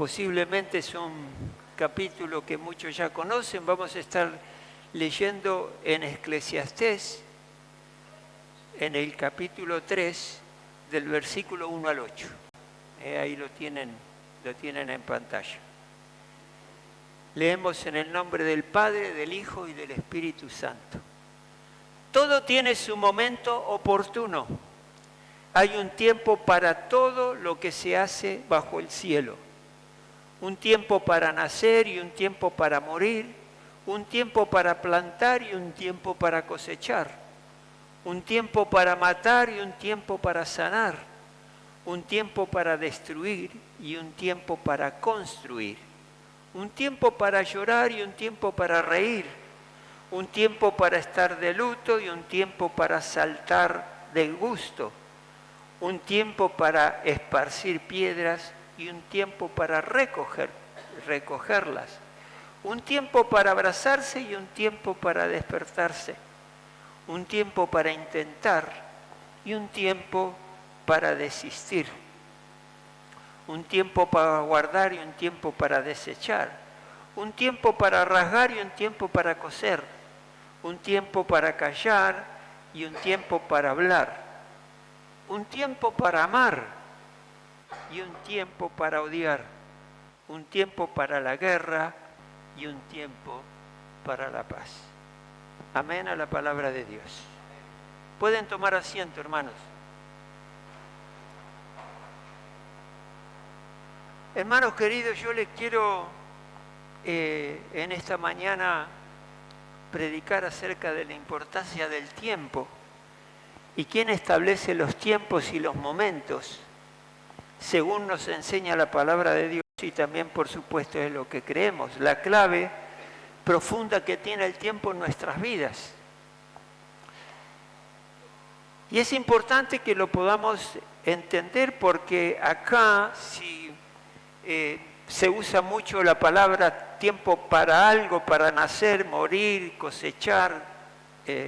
Posiblemente es un capítulo que muchos ya conocen. Vamos a estar leyendo en Eclesiastés, en el capítulo 3, del versículo 1 al 8. Ahí lo tienen en pantalla. Leemos en el nombre del Padre, del Hijo y del Espíritu Santo. Todo tiene su momento oportuno. Hay un tiempo para todo lo que se hace bajo el cielo. Un tiempo para nacer y un tiempo para morir. Un tiempo para plantar y un tiempo para cosechar. Un tiempo para matar y un tiempo para sanar. Un tiempo para destruir y un tiempo para construir. Un tiempo para llorar y un tiempo para reír. Un tiempo para estar de luto y un tiempo para saltar del gusto. Un tiempo para esparcir piedras y un tiempo para recogerlas. Un tiempo para abrazarse y un tiempo para despertarse. Un tiempo para intentar y un tiempo para desistir. Un tiempo para guardar y un tiempo para desechar. Un tiempo para rasgar y un tiempo para coser. Un tiempo para callar y un tiempo para hablar. Un tiempo para amar y un tiempo para odiar. Un tiempo para la guerra y un tiempo para la paz. Amén a la palabra de Dios. Pueden tomar asiento, hermanos. Hermanos queridos, yo les quiero en esta mañana predicar acerca de la importancia del tiempo y quién establece los tiempos y los momentos, según nos enseña la palabra de Dios y también, por supuesto, es lo que creemos, la clave profunda que tiene el tiempo en nuestras vidas. Y es importante que lo podamos entender porque acá, si se usa mucho la palabra tiempo para algo, para nacer, morir, cosechar,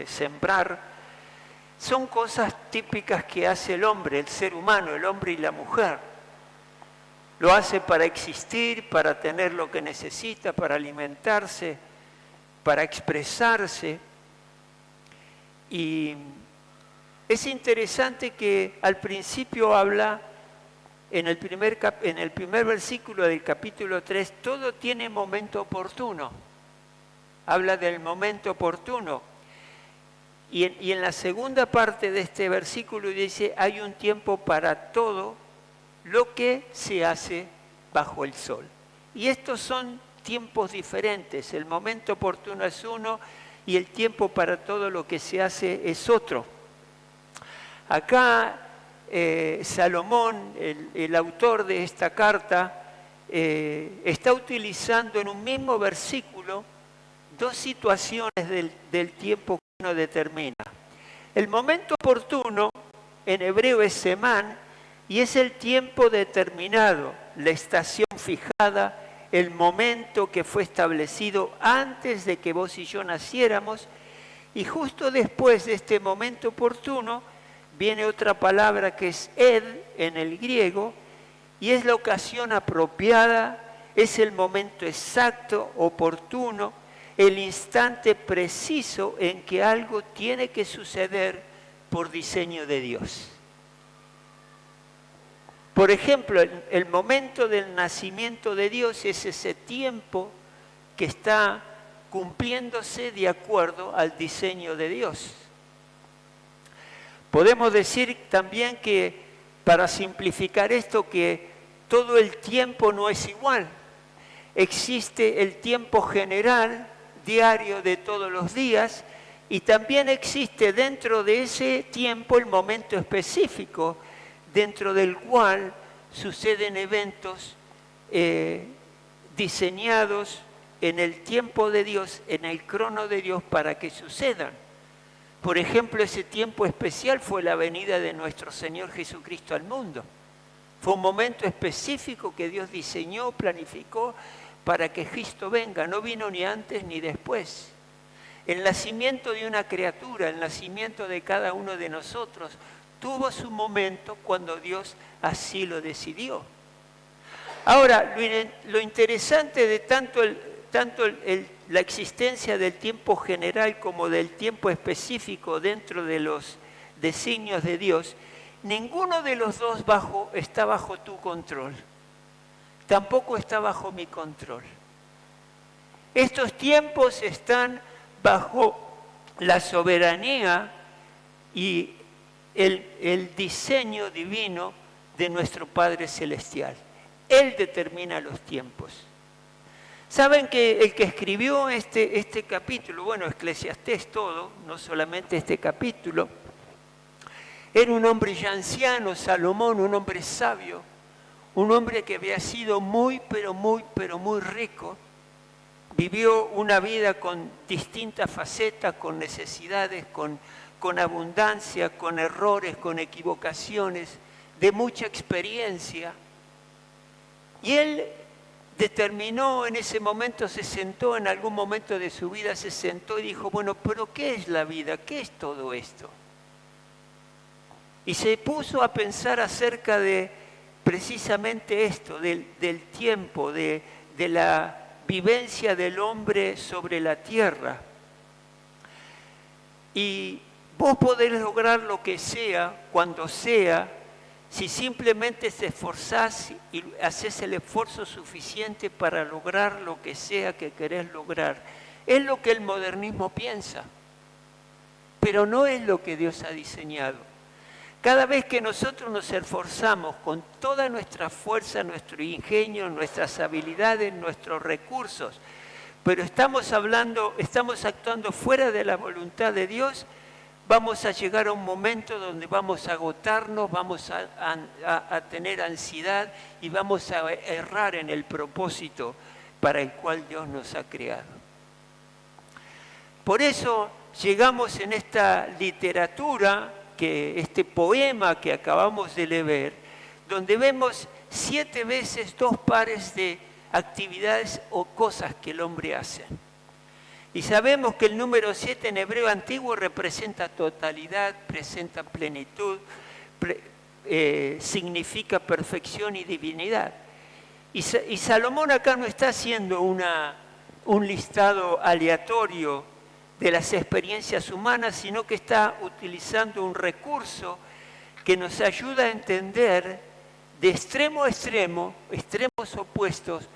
sembrar, son cosas típicas que hace el hombre, el ser humano, el hombre y la mujer. Lo hace para existir, para tener lo que necesita, para alimentarse, para expresarse. Y es interesante que al principio habla, en el primer versículo del capítulo 3, todo tiene momento oportuno. Habla del momento oportuno. Y en la segunda parte de este versículo dice, hay un tiempo para todo lo que se hace bajo el sol. Y estos son tiempos diferentes. El momento oportuno es uno y el tiempo para todo lo que se hace es otro. Acá Salomón, el autor de esta carta, está utilizando en un mismo versículo dos situaciones del tiempo que uno determina. El momento oportuno en hebreo es semán y es el tiempo determinado, la estación fijada, el momento que fue establecido antes de que vos y yo naciéramos, y justo después de este momento oportuno viene otra palabra que es ed en el griego, y es la ocasión apropiada, es el momento exacto, oportuno, el instante preciso en que algo tiene que suceder por diseño de Dios. Por ejemplo, el momento del nacimiento de Dios es ese tiempo que está cumpliéndose de acuerdo al diseño de Dios. Podemos decir también que, para simplificar esto, que todo el tiempo no es igual. Existe el tiempo general, diario de todos los días, y también existe dentro de ese tiempo el momento específico, dentro del cual suceden eventos diseñados en el tiempo de Dios, en el crono de Dios, para que sucedan. Por ejemplo, ese tiempo especial fue la venida de nuestro Señor Jesucristo al mundo. Fue un momento específico que Dios diseñó, planificó para que Cristo venga. No vino ni antes ni después. El nacimiento de una criatura, el nacimiento de cada uno de nosotros, tuvo su momento cuando Dios así lo decidió. Ahora, lo interesante de tanto la existencia del tiempo general como del tiempo específico dentro de los designios de Dios, ninguno de los dos está bajo tu control. Tampoco está bajo mi control. Estos tiempos están bajo la soberanía y el diseño divino de nuestro Padre Celestial. Él determina los tiempos. Saben que el que escribió este capítulo, bueno, Eclesiastés todo, no solamente este capítulo, era un hombre ya anciano, Salomón, un hombre sabio, un hombre que había sido muy rico. Vivió una vida con distintas facetas, con necesidades, con abundancia, con errores, con equivocaciones, de mucha experiencia. Y él determinó en ese momento, se sentó en algún momento de su vida, se sentó y dijo, bueno, pero ¿qué es la vida? ¿Qué es todo esto? Y se puso a pensar acerca de precisamente esto, del tiempo, de la vivencia del hombre sobre la tierra. Y vos podés lograr lo que sea, cuando sea, si simplemente te esforzás y haces el esfuerzo suficiente para lograr lo que sea que querés lograr. Es lo que el modernismo piensa, pero no es lo que Dios ha diseñado. Cada vez que nosotros nos esforzamos con toda nuestra fuerza, nuestro ingenio, nuestras habilidades, nuestros recursos, pero estamos actuando fuera de la voluntad de Dios, vamos a llegar a un momento donde vamos a agotarnos, vamos a tener ansiedad y vamos a errar en el propósito para el cual Dios nos ha creado. Por eso llegamos en esta literatura, este poema que acabamos de leer, donde vemos 7 veces 2 pares de actividades o cosas que el hombre hace. Y sabemos que el número 7 en hebreo antiguo representa totalidad, presenta plenitud, significa perfección y divinidad. Y Salomón acá no está haciendo un listado aleatorio de las experiencias humanas, sino que está utilizando un recurso que nos ayuda a entender de extremo a extremo, extremos opuestos,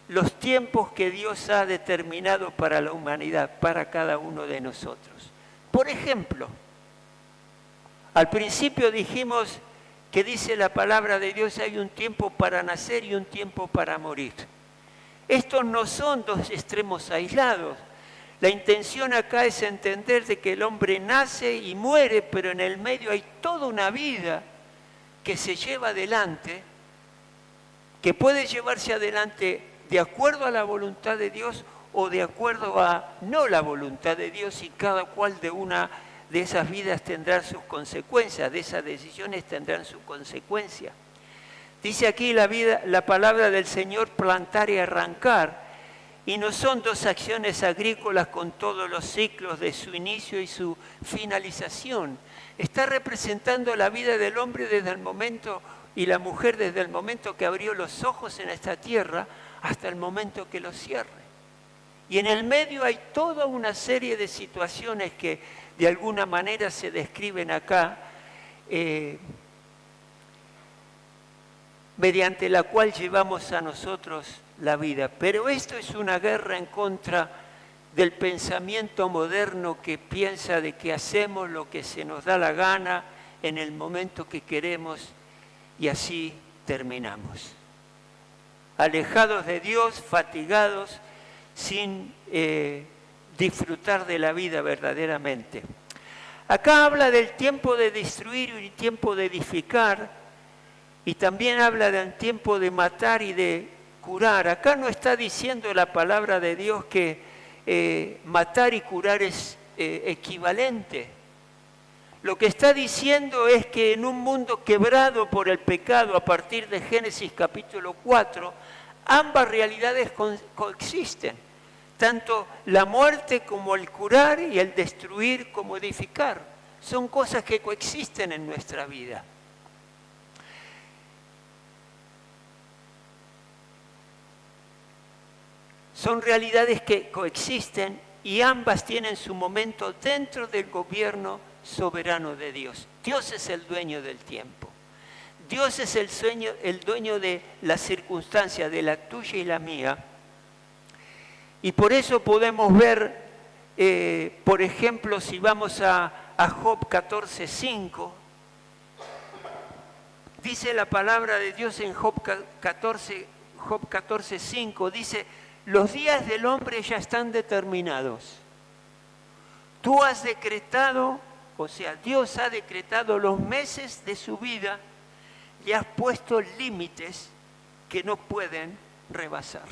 los tiempos que Dios ha determinado para la humanidad, para cada uno de nosotros. Por ejemplo, al principio dijimos que dice la palabra de Dios, hay un tiempo para nacer y un tiempo para morir. Estos no son 2 extremos aislados. La intención acá es entender de que el hombre nace y muere, pero en el medio hay toda una vida que se lleva adelante, que puede llevarse adelante de acuerdo a la voluntad de Dios o de acuerdo a no la voluntad de Dios, y cada cual de una de esas vidas tendrá sus consecuencias, de esas decisiones tendrán su consecuencia. Dice aquí la palabra del Señor, plantar y arrancar, y no son 2 acciones agrícolas con todos los ciclos de su inicio y su finalización. Está representando la vida del hombre desde el momento, y la mujer desde el momento que abrió los ojos en esta tierra hasta el momento que los cierre. Y en el medio hay toda una serie de situaciones que de alguna manera se describen acá, mediante la cual llevamos a nosotros la vida. Pero esto es una guerra en contra del pensamiento moderno que piensa de que hacemos lo que se nos da la gana en el momento que queremos y así terminamos. Alejados de Dios, fatigados, sin disfrutar de la vida verdaderamente. Acá habla del tiempo de destruir y el tiempo de edificar, y también habla del tiempo de matar y de curar. Acá no está diciendo la palabra de Dios que matar y curar es equivalente. Lo que está diciendo es que en un mundo quebrado por el pecado, a partir de Génesis capítulo 4, ambas realidades coexisten. Tanto la muerte como el curar, y el destruir como edificar. Son cosas que coexisten en nuestra vida. Son realidades que coexisten y ambas tienen su momento dentro del gobierno soberano de Dios. Dios es el dueño del tiempo. Dios es el dueño de las circunstancias, de la tuya y la mía. Y por eso podemos ver, por ejemplo, si vamos a Job 14:5, dice la palabra de Dios en Job 14:5, dice: los días del hombre ya están determinados. Tú has decretado, o sea, Dios ha decretado los meses de su vida y has puesto límites que no pueden rebasar.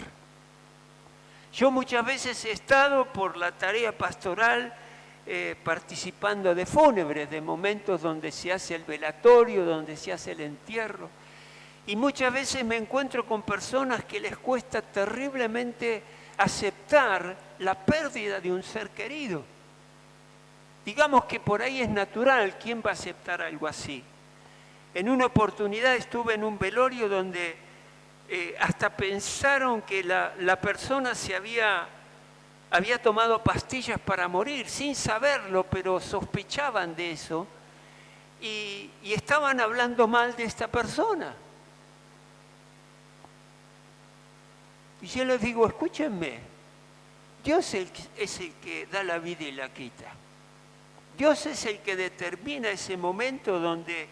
Yo muchas veces he estado por la tarea pastoral participando de fúnebres, de momentos donde se hace el velatorio, donde se hace el entierro. Y muchas veces me encuentro con personas que les cuesta terriblemente aceptar la pérdida de un ser querido. Digamos que por ahí es natural, ¿quién va a aceptar algo así? En una oportunidad estuve en un velorio donde hasta pensaron que la persona se había tomado pastillas para morir, sin saberlo, pero sospechaban de eso, y estaban hablando mal de esta persona. Y yo les digo, escúchenme, Dios es el que da la vida y la quita. Dios es el que determina ese momento donde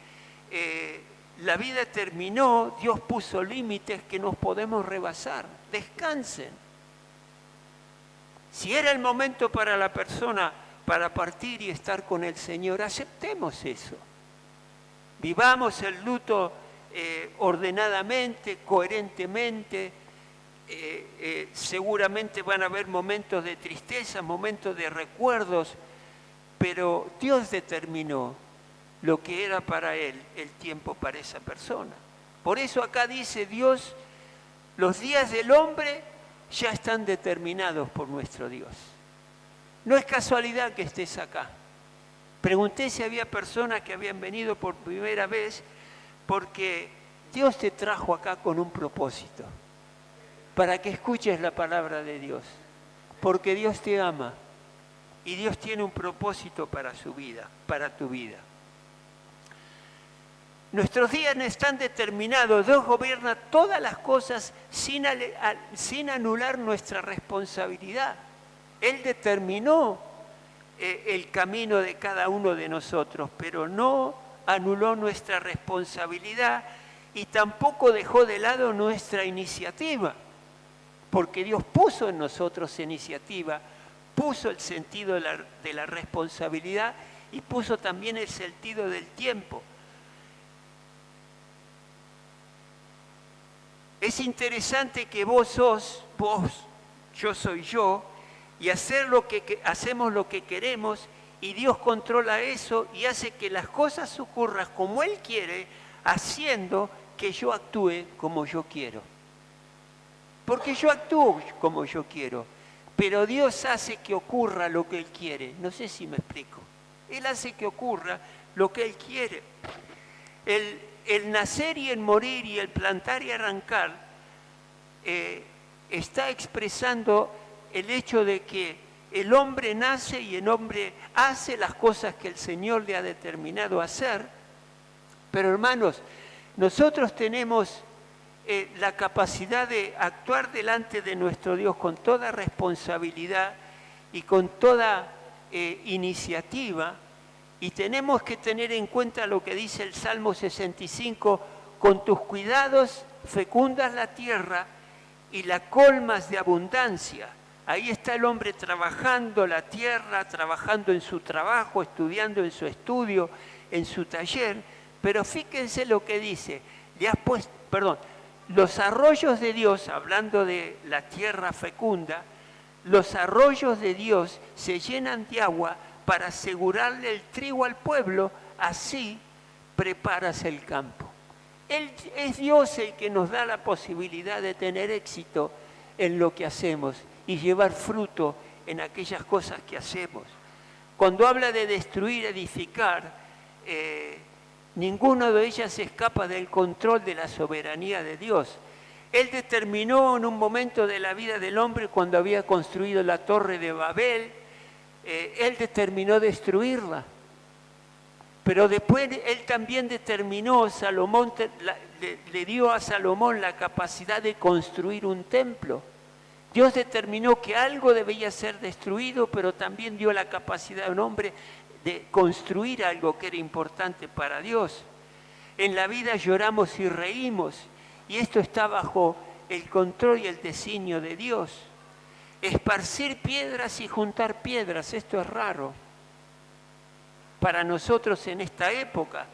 la vida terminó, Dios puso límites que nos podemos rebasar. Descansen. Si era el momento para la persona para partir y estar con el Señor, aceptemos eso. Vivamos el luto ordenadamente, coherentemente. Seguramente van a haber momentos de tristeza, momentos de recuerdos, pero Dios determinó lo que era para Él el tiempo para esa persona. Por eso acá dice Dios, los días del hombre ya están determinados por nuestro Dios. No es casualidad que estés acá. Pregunté si había personas que habían venido por primera vez, porque Dios te trajo acá con un propósito, para que escuches la palabra de Dios, porque Dios te ama y Dios tiene un propósito para su vida, para tu vida. Nuestros días no están determinados, Dios gobierna todas las cosas sin anular nuestra responsabilidad. Él determinó el camino de cada uno de nosotros, pero no anuló nuestra responsabilidad y tampoco dejó de lado nuestra iniciativa, porque Dios puso en nosotros iniciativa, puso el sentido de la responsabilidad y puso también el sentido del tiempo. Es interesante que vos, yo soy yo, y hacemos lo que queremos, y Dios controla eso y hace que las cosas ocurran como Él quiere, haciendo que yo actúe como yo quiero. Porque yo actúo como yo quiero, pero Dios hace que ocurra lo que Él quiere. No sé si me explico. Él hace que ocurra lo que Él quiere. El nacer y el morir y el plantar y arrancar está expresando el hecho de que el hombre nace y el hombre hace las cosas que el Señor le ha determinado hacer. Pero hermanos, nosotros tenemos la capacidad de actuar delante de nuestro Dios con toda responsabilidad y con toda iniciativa, y tenemos que tener en cuenta lo que dice el Salmo 65, con tus cuidados fecundas la tierra y la colmas de abundancia. Ahí está el hombre trabajando la tierra, trabajando en su trabajo, estudiando en su estudio, en su taller, pero fíjense lo que dice, los arroyos de Dios, hablando de la tierra fecunda, los arroyos de Dios se llenan de agua para asegurarle el trigo al pueblo, así preparas el campo. Es Dios el que nos da la posibilidad de tener éxito en lo que hacemos y llevar fruto en aquellas cosas que hacemos. Cuando habla de destruir, edificar, ninguno de ellas escapa del control de la soberanía de Dios. Él determinó en un momento de la vida del hombre, cuando había construido la torre de Babel, Él determinó destruirla. Pero después Él también determinó, le dio a Salomón la capacidad de construir un templo. Dios determinó que algo debía ser destruido, pero también dio la capacidad a un hombre de construir algo que era importante para Dios. En la vida lloramos y reímos, y esto está bajo el control y el designio de Dios. Esparcir piedras y juntar piedras, esto es raro para nosotros en esta época.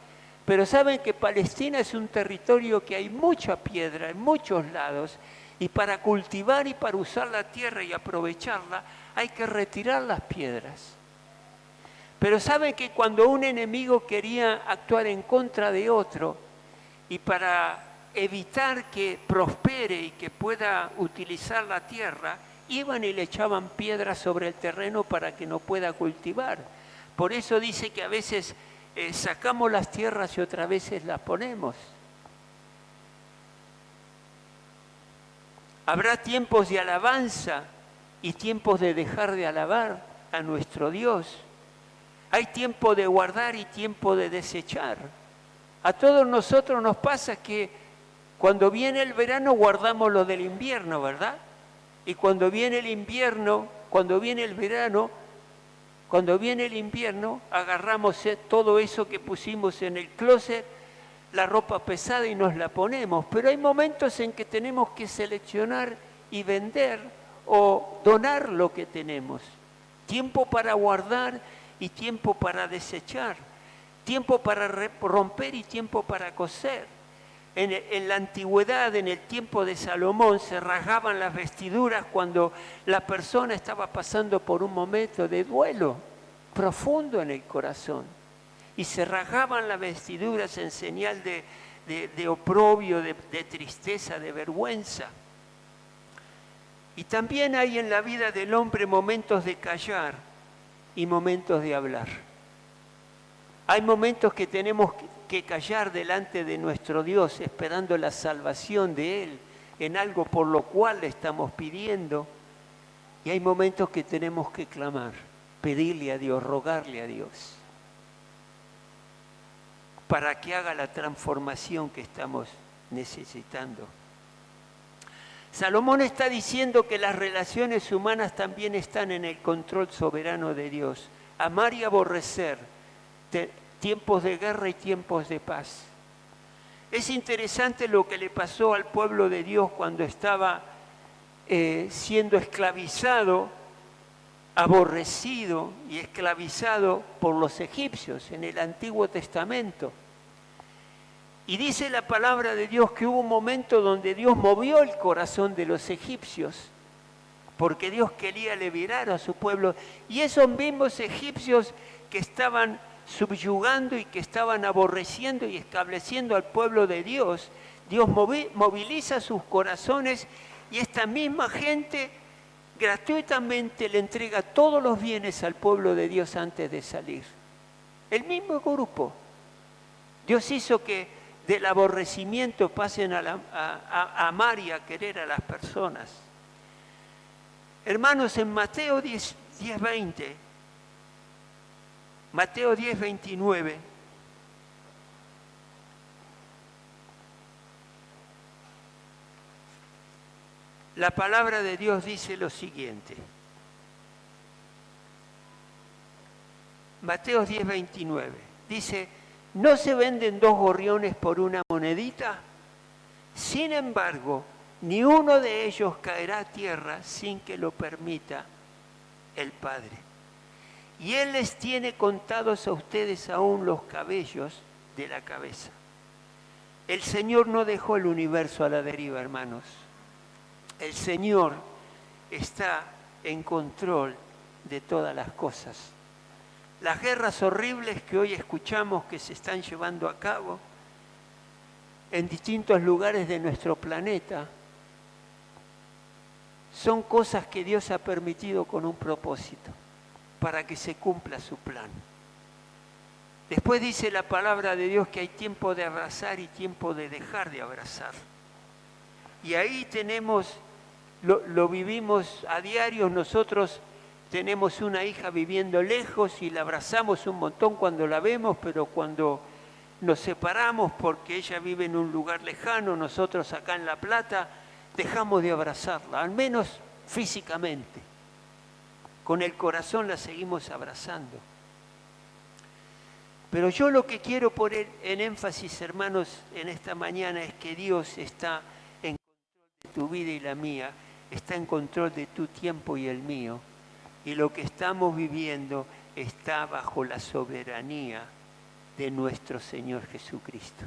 Pero saben que Palestina es un territorio que hay mucha piedra en muchos lados, y para cultivar y para usar la tierra y aprovecharla hay que retirar las piedras. Pero saben que cuando un enemigo quería actuar en contra de otro, y para evitar que prospere y que pueda utilizar la tierra, iban y le echaban piedras sobre el terreno para que no pueda cultivar. Por eso dice que a veces sacamos las tierras y otras veces las ponemos. Habrá tiempos de alabanza y tiempos de dejar de alabar a nuestro Dios. Hay tiempo de guardar y tiempo de desechar. A todos nosotros nos pasa que cuando viene el verano guardamos lo del invierno, ¿verdad? Y cuando viene el invierno, cuando viene el verano, cuando viene el invierno, agarramos todo eso que pusimos en el closet, la ropa pesada, y nos la ponemos. Pero hay momentos en que tenemos que seleccionar y vender o donar lo que tenemos. Tiempo para guardar y tiempo para desechar. Tiempo para romper y tiempo para coser. En la antigüedad, en el tiempo de Salomón, se rasgaban las vestiduras cuando la persona estaba pasando por un momento de duelo profundo en el corazón. Y se rasgaban las vestiduras en señal de oprobio, de tristeza, de vergüenza. Y también hay en la vida del hombre momentos de callar y momentos de hablar. Hay momentos que tenemos que callar delante de nuestro Dios, esperando la salvación de Él, en algo por lo cual le estamos pidiendo. Y hay momentos que tenemos que clamar, pedirle a Dios, rogarle a Dios, para que haga la transformación que estamos necesitando. Salomón está diciendo que las relaciones humanas también están en el control soberano de Dios. Amar y aborrecer, tiempos de guerra y tiempos de paz. Es interesante lo que le pasó al pueblo de Dios cuando estaba siendo esclavizado, aborrecido y esclavizado por los egipcios en el Antiguo Testamento. Y dice la palabra de Dios que hubo un momento donde Dios movió el corazón de los egipcios, porque Dios quería liberar a su pueblo. Y esos mismos egipcios que estaban subyugando y que estaban aborreciendo y estableciendo al pueblo de Dios, Dios moviliza sus corazones, y esta misma gente gratuitamente le entrega todos los bienes al pueblo de Dios antes de salir. El mismo grupo. Dios hizo que del aborrecimiento pasen a amar y a querer a las personas. Hermanos, en Mateo 10:20, Mateo 10:29, la palabra de Dios dice lo siguiente. Mateo 10:29 dice: ¿no se venden 2 gorriones por una monedita? Sin embargo, ni uno de ellos caerá a tierra sin que lo permita el Padre. Y Él les tiene contados a ustedes aún los cabellos de la cabeza. El Señor no dejó el universo a la deriva, hermanos. El Señor está en control de todas las cosas. Las guerras horribles que hoy escuchamos que se están llevando a cabo en distintos lugares de nuestro planeta son cosas que Dios ha permitido con un propósito, para que se cumpla su plan. Después dice la palabra de Dios que hay tiempo de abrazar y tiempo de dejar de abrazar. Y ahí tenemos, lo vivimos a diario. Nosotros tenemos una hija viviendo lejos y la abrazamos un montón cuando la vemos, pero cuando nos separamos porque ella vive en un lugar lejano, nosotros acá en La Plata, dejamos de abrazarla, al menos físicamente. Con el corazón la seguimos abrazando. Pero yo lo que quiero poner en énfasis, hermanos, en esta mañana es que Dios está en control de tu vida y la mía, está en control de tu tiempo y el mío. Y lo que estamos viviendo está bajo la soberanía de nuestro Señor Jesucristo.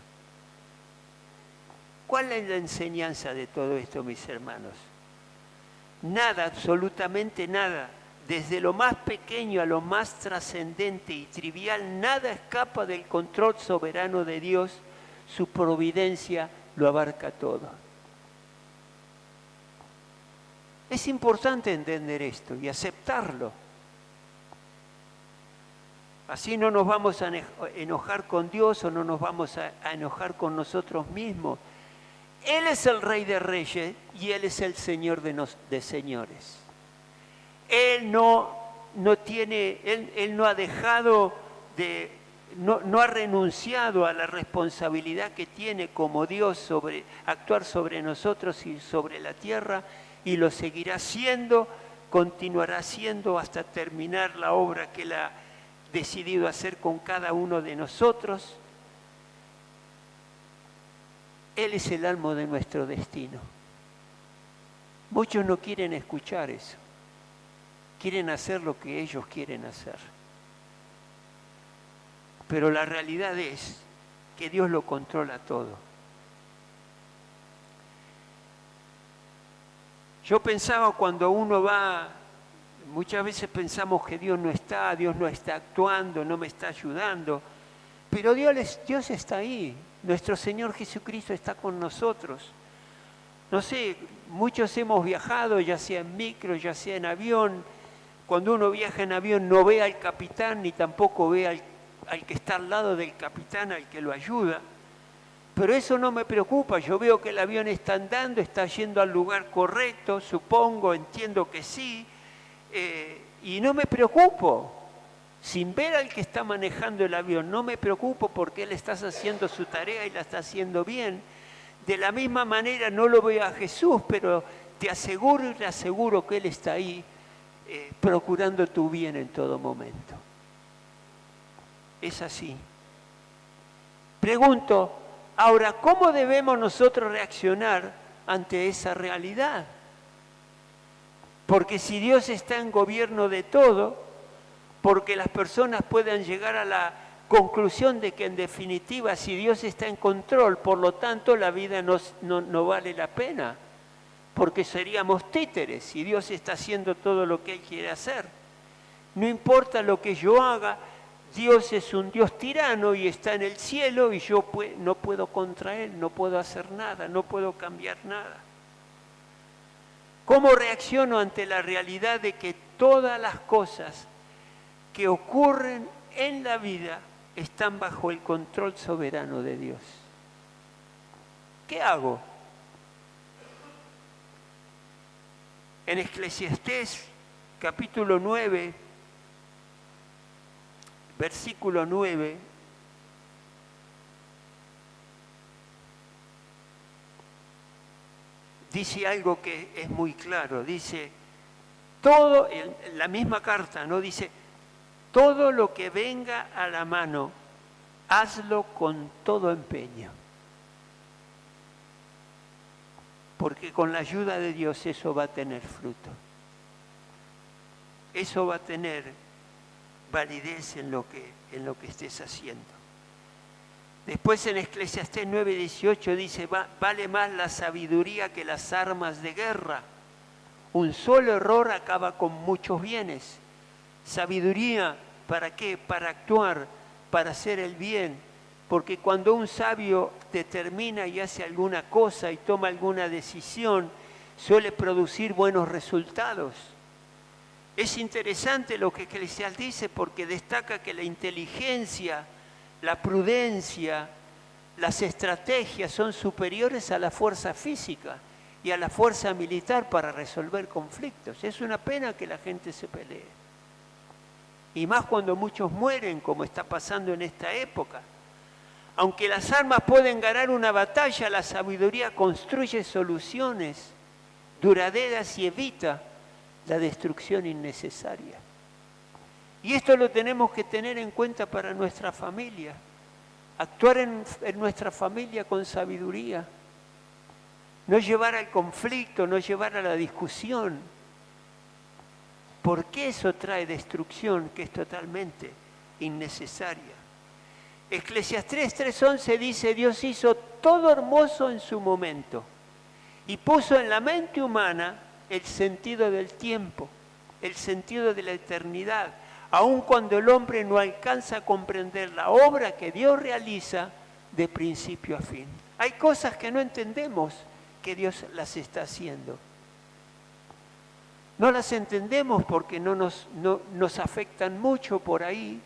¿Cuál es la enseñanza de todo esto, mis hermanos? Nada, absolutamente nada, desde lo más pequeño a lo más trascendente y trivial, nada escapa del control soberano de Dios. Su providencia lo abarca todo. Es importante entender esto y aceptarlo. Así no nos vamos a enojar con Dios o no nos vamos a enojar con nosotros mismos. Él es el Rey de Reyes y Él es el Señor de señores. Él no ha dejado de, no ha renunciado a la responsabilidad que tiene como Dios sobre actuar sobre nosotros y sobre la tierra, y lo seguirá haciendo, continuará haciendo hasta terminar la obra que Él ha decidido hacer con cada uno de nosotros. Él es el alma de nuestro destino. Muchos no quieren escuchar eso. Quieren hacer lo que ellos quieren hacer. Pero la realidad es que Dios lo controla todo. Yo pensaba cuando uno va, muchas veces pensamos que Dios no está actuando, no me está ayudando, pero Dios está ahí. Nuestro Señor Jesucristo está con nosotros. No sé, muchos hemos viajado, ya sea en micro, ya sea en avión. Cuando uno viaja en avión no ve al capitán ni tampoco ve al que está al lado del capitán, al que lo ayuda. Pero eso no me preocupa. Yo veo que el avión está andando, está yendo al lugar correcto, supongo, entiendo que sí, y no me preocupo. Sin ver al que está manejando el avión, no me preocupo porque él está haciendo su tarea y la está haciendo bien. De la misma manera no lo veo a Jesús, pero te aseguro y le aseguro que Él está ahí procurando tu bien en todo momento. Es así. Pregunto, ahora, ¿cómo debemos nosotros reaccionar ante esa realidad? Porque si Dios está en gobierno de todo, porque las personas puedan llegar a la conclusión de que en definitiva si Dios está en control, por lo tanto la vida no vale la pena, porque seríamos títeres si Dios está haciendo todo lo que Él quiere hacer. No importa lo que yo haga, Dios es un Dios tirano y está en el cielo y yo no puedo contra Él, no puedo hacer nada, no puedo cambiar nada. ¿Cómo reacciono ante la realidad de que todas las cosas que ocurren en la vida están bajo el control soberano de Dios? ¿Qué hago? En Eclesiastés capítulo 9, versículo 9, dice algo que es muy claro. Dice, todo, en la misma carta, ¿no? Dice, todo lo que venga a la mano, hazlo con todo empeño. Porque con la ayuda de Dios eso va a tener fruto. Eso va a tener validez en lo que estés haciendo. Después en Eclesiastés 9:18 dice, vale más la sabiduría que las armas de guerra. Un solo error acaba con muchos bienes. Sabiduría, ¿para qué? Para actuar, para hacer el bien. Porque cuando un sabio determina y hace alguna cosa y toma alguna decisión, suele producir buenos resultados. Es interesante lo que Eclesiastés dice porque destaca que la inteligencia, la prudencia, las estrategias son superiores a la fuerza física. y a la fuerza militar para resolver conflictos. Es una pena que la gente se pelee. Y más cuando muchos mueren, como está pasando en esta época. Aunque las armas pueden ganar una batalla, la sabiduría construye soluciones duraderas y evita la destrucción innecesaria. Y esto lo tenemos que tener en cuenta para nuestra familia. Actuar en nuestra familia con sabiduría. No llevar al conflicto, no llevar a la discusión. Porque eso trae destrucción que es totalmente innecesaria. Eclesiastés 3:11 dice: Dios hizo todo hermoso en su momento y puso en la mente humana el sentido del tiempo, el sentido de la eternidad, aun cuando el hombre no alcanza a comprender la obra que Dios realiza de principio a fin. Hay cosas que no entendemos que Dios las está haciendo. No las entendemos porque no nos afectan mucho por ahí.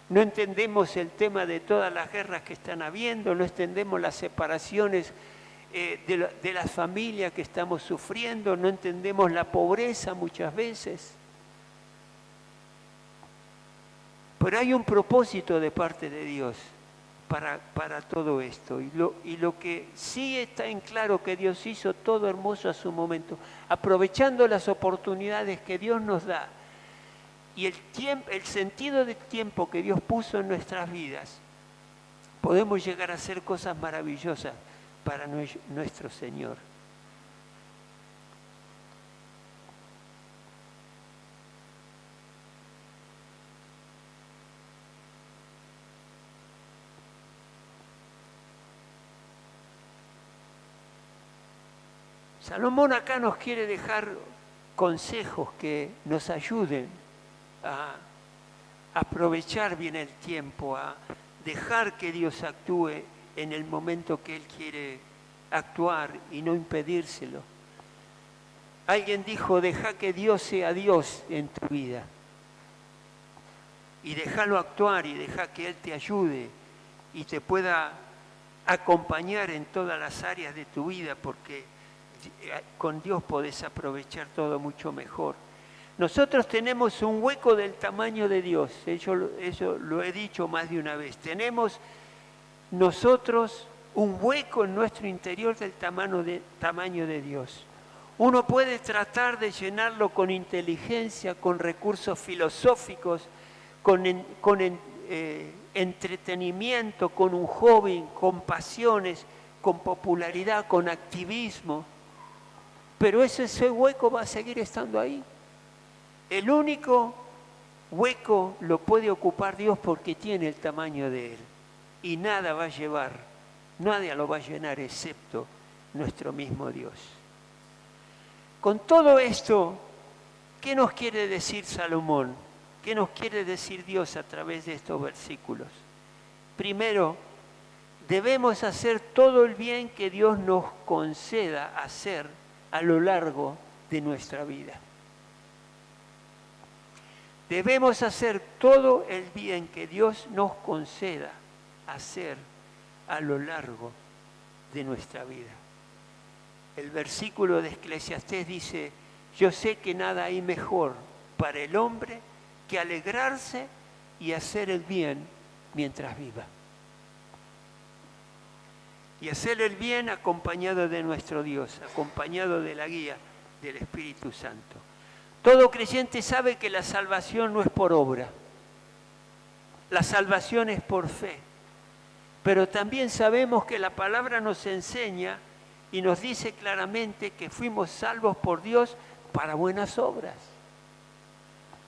No entendemos el tema de todas las guerras que están habiendo, no entendemos las separaciones de las familias que estamos sufriendo, no entendemos la pobreza muchas veces. Pero hay un propósito de parte de Dios para todo esto. Y lo que sí está en claro, que Dios hizo todo hermoso a su momento, aprovechando las oportunidades que Dios nos da y el sentido del tiempo que Dios puso en nuestras vidas, podemos llegar a hacer cosas maravillosas para nuestro Señor. Salomón acá nos quiere dejar consejos que nos ayuden a aprovechar bien el tiempo, a dejar que Dios actúe en el momento que Él quiere actuar y no impedírselo. Alguien dijo: deja que Dios sea Dios en tu vida y déjalo actuar y deja que Él te ayude y te pueda acompañar en todas las áreas de tu vida, porque con Dios podés aprovechar todo mucho mejor. Nosotros tenemos un hueco del tamaño de Dios, eso lo he dicho más de una vez. Tenemos nosotros un hueco en nuestro interior del tamaño de Dios. Uno puede tratar de llenarlo con inteligencia, con recursos filosóficos, con entretenimiento, con un hobby, con pasiones, con popularidad, con activismo. Pero ese hueco va a seguir estando ahí. El único hueco lo puede ocupar Dios porque tiene el tamaño de Él. Y nada va a llevar, nadie lo va a llenar excepto nuestro mismo Dios. Con todo esto, ¿qué nos quiere decir Salomón? ¿Qué nos quiere decir Dios a través de estos versículos? Primero, debemos hacer todo el bien que Dios nos conceda hacer a lo largo de nuestra vida. Debemos hacer todo el bien que Dios nos conceda hacer a lo largo de nuestra vida. El versículo de Eclesiastés dice: yo sé que nada hay mejor para el hombre que alegrarse y hacer el bien mientras viva. Y hacer el bien acompañado de nuestro Dios, acompañado de la guía del Espíritu Santo. Todo creyente sabe que la salvación no es por obra, la salvación es por fe. Pero también sabemos que la palabra nos enseña y nos dice claramente que fuimos salvos por Dios para buenas obras.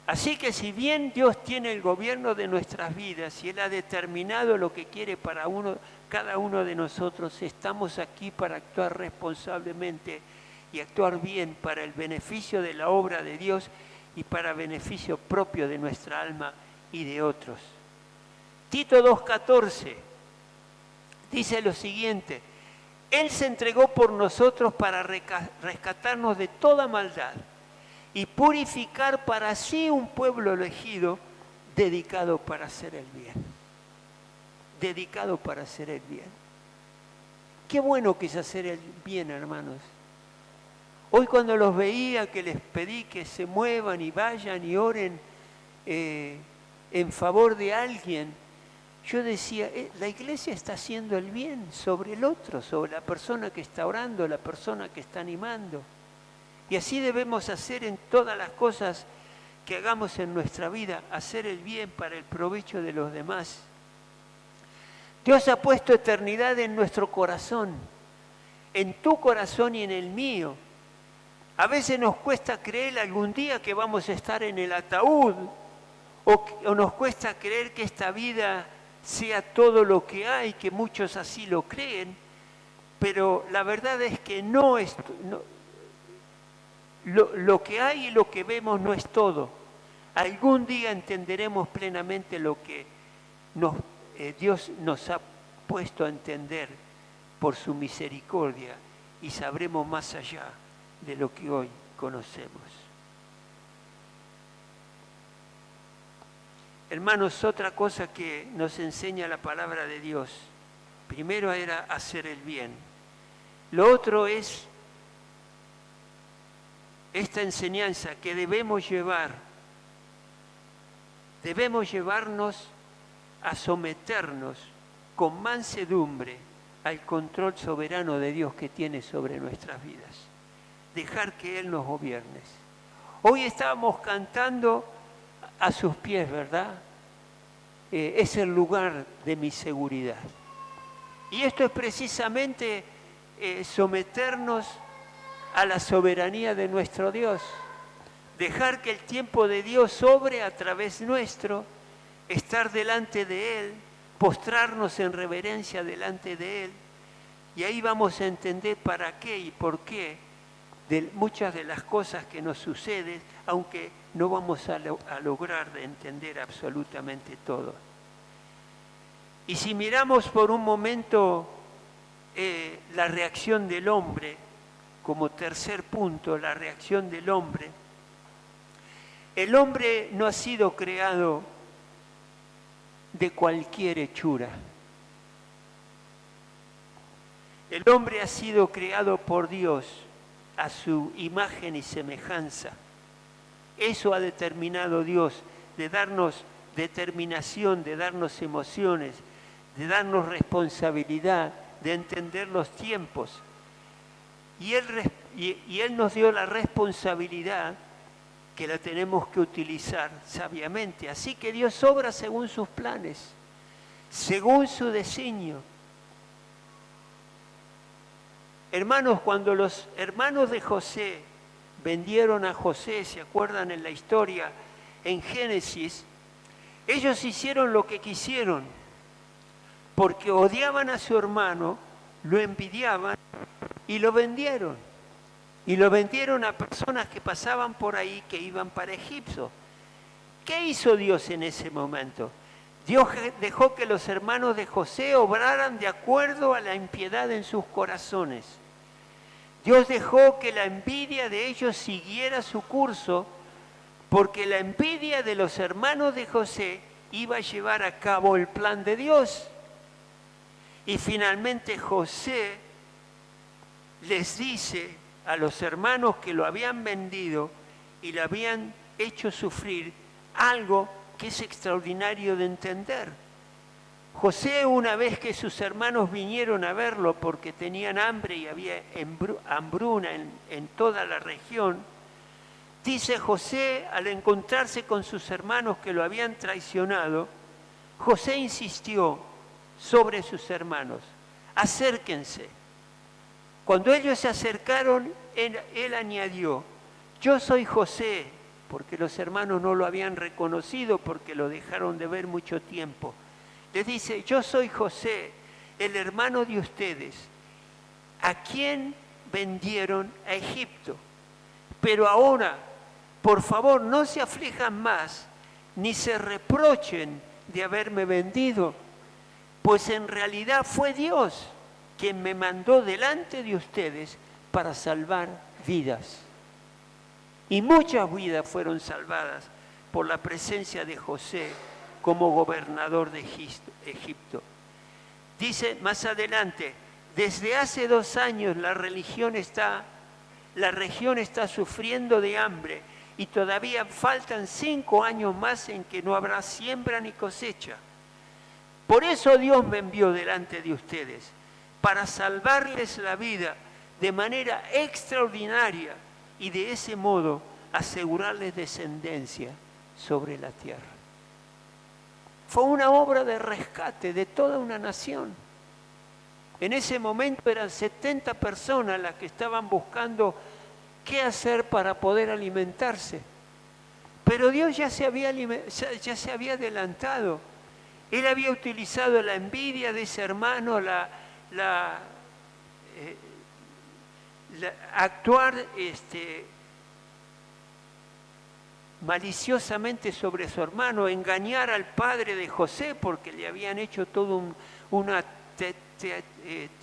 Así que si bien Dios tiene el gobierno de nuestras vidas y Él ha determinado lo que quiere para cada uno de nosotros, estamos aquí para actuar responsablemente y actuar bien para el beneficio de la obra de Dios y para beneficio propio de nuestra alma y de otros. Tito 2:14 dice lo siguiente: Él se entregó por nosotros para rescatarnos de toda maldad y purificar para sí un pueblo elegido dedicado para hacer el bien. Dedicado para hacer el bien. Qué bueno que es hacer el bien, hermanos. Hoy cuando los veía, que les pedí que se muevan y vayan y oren en favor de alguien, yo decía, la iglesia está haciendo el bien sobre el otro, sobre la persona que está orando, la persona que está animando. Y así debemos hacer en todas las cosas que hagamos en nuestra vida, hacer el bien para el provecho de los demás. Dios ha puesto eternidad en nuestro corazón, en tu corazón y en el mío. A veces nos cuesta creer algún día que vamos a estar en el ataúd, o nos cuesta creer que esta vida sea todo lo que hay, que muchos así lo creen, pero la verdad es que no es... Lo que hay y lo que vemos no es todo. Algún día entenderemos plenamente lo que Dios nos ha puesto a entender por su misericordia y sabremos más allá de lo que hoy conocemos. Hermanos, otra cosa que nos enseña la palabra de Dios, primero era hacer el bien. Lo otro es esta enseñanza que debemos llevarnos a someternos con mansedumbre al control soberano de Dios que tiene sobre nuestras vidas. Dejar que Él nos gobierne. Hoy estábamos cantando a sus pies, ¿verdad? Es el lugar de mi seguridad. Y esto es precisamente someternos a la soberanía de nuestro Dios. Dejar que el tiempo de Dios obre a través nuestro, estar delante de Él, postrarnos en reverencia delante de Él. Y ahí vamos a entender para qué y por qué de muchas de las cosas que nos suceden, aunque no vamos a lograr de entender absolutamente todo. Y si miramos por un momento la reacción del hombre, como tercer punto, la reacción del hombre, el hombre no ha sido creado de cualquier hechura. El hombre ha sido creado por Dios a su imagen y semejanza. Eso ha determinado Dios, de darnos determinación, de darnos emociones, de darnos responsabilidad, de entender los tiempos. Y Él nos dio la responsabilidad que la tenemos que utilizar sabiamente. Así que Dios obra según sus planes, según su designio. Hermanos, cuando los hermanos de José vendieron a José, ¿se acuerdan en la historia? En Génesis, ellos hicieron lo que quisieron, porque odiaban a su hermano, lo envidiaban y lo vendieron. Y lo vendieron a personas que pasaban por ahí, que iban para Egipto. ¿Qué hizo Dios en ese momento? Dios dejó que los hermanos de José obraran de acuerdo a la impiedad en sus corazones. Dios dejó que la envidia de ellos siguiera su curso, porque la envidia de los hermanos de José iba a llevar a cabo el plan de Dios. Y finalmente José les dice a los hermanos que lo habían vendido y le habían hecho sufrir algo que es extraordinario de entender. José, una vez que sus hermanos vinieron a verlo porque tenían hambre y había hambruna en toda la región, dice José, al encontrarse con sus hermanos que lo habían traicionado, José insistió sobre sus hermanos: acérquense. Cuando ellos se acercaron, él añadió: yo soy José, porque los hermanos no lo habían reconocido porque lo dejaron de ver mucho tiempo. Les dice: yo soy José, el hermano de ustedes, a quien vendieron a Egipto. Pero ahora, por favor, no se aflijan más, ni se reprochen de haberme vendido, pues en realidad fue Dios quien me mandó delante de ustedes para salvar vidas. Y muchas vidas fueron salvadas por la presencia de José como gobernador de Egipto. Dice más adelante: desde hace 2 años la religión está La región está sufriendo de hambre y todavía faltan 5 años más en que no habrá siembra ni cosecha. Por eso Dios me envió delante de ustedes, para salvarles la vida de manera extraordinaria y de ese modo asegurarles descendencia sobre la tierra. Fue una obra de rescate de toda una nación. En ese momento eran 70 personas las que estaban buscando qué hacer para poder alimentarse. Pero Dios ya se había adelantado. Él había utilizado la envidia de ese hermano, actuar maliciosamente sobre su hermano, engañar al padre de José porque le habían hecho todo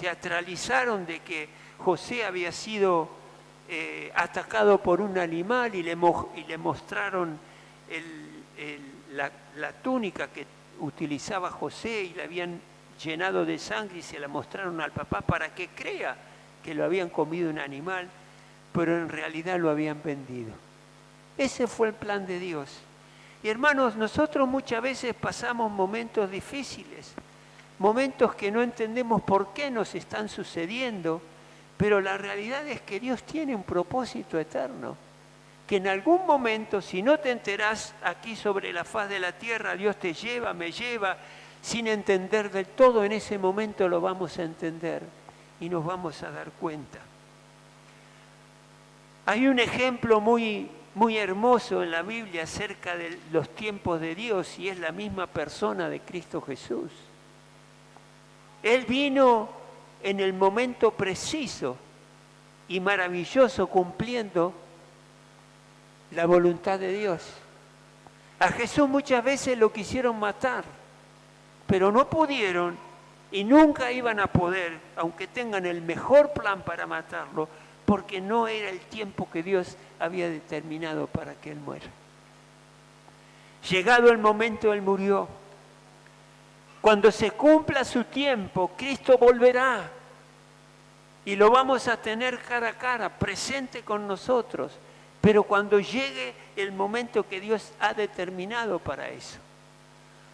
teatralizaron de que José había sido atacado por un animal y le mostraron la túnica que utilizaba José y la habían llenado de sangre y se la mostraron al papá para que crea que lo habían comido un animal, pero en realidad lo habían vendido. Ese fue el plan de Dios. Y hermanos, nosotros muchas veces pasamos momentos difíciles, momentos que no entendemos por qué nos están sucediendo, pero la realidad es que Dios tiene un propósito eterno, que en algún momento, si no te enterás aquí sobre la faz de la tierra, Dios te lleva, me lleva, sin entender del todo, en ese momento lo vamos a entender y nos vamos a dar cuenta. Hay un ejemplo muy hermoso en la Biblia acerca de los tiempos de Dios y es la misma persona de Cristo Jesús. Él vino en el momento preciso y maravilloso cumpliendo la voluntad de Dios. A Jesús muchas veces lo quisieron matar, pero no pudieron y nunca iban a poder, aunque tengan el mejor plan para matarlo, porque no era el tiempo que Dios había determinado para que Él muera. Llegado el momento, Él murió. Cuando se cumpla su tiempo, Cristo volverá y lo vamos a tener cara a cara, presente con nosotros, pero cuando llegue el momento que Dios ha determinado para eso.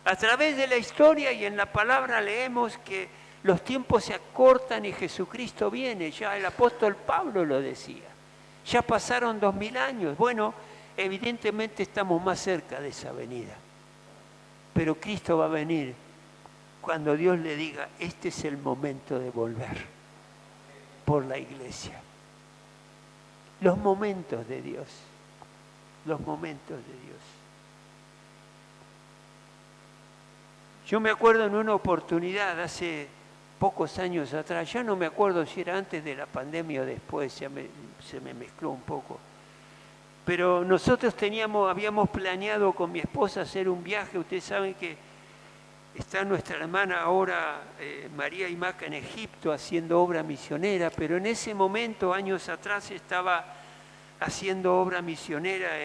A través de la historia y en la palabra leemos que los tiempos se acortan y Jesucristo viene. Ya el apóstol Pablo lo decía. Ya pasaron 2000 años. Bueno, evidentemente estamos más cerca de esa venida. Pero Cristo va a venir cuando Dios le diga, este es el momento de volver por la iglesia. Los momentos de Dios. Los momentos de Dios. Yo me acuerdo en una oportunidad hace pocos años atrás, ya no me acuerdo si era antes de la pandemia o después, se me mezcló un poco. Pero nosotros habíamos planeado con mi esposa hacer un viaje. Ustedes saben que está nuestra hermana ahora, María Imaca, en Egipto haciendo obra misionera, pero en ese momento, años atrás, estaba haciendo obra misionera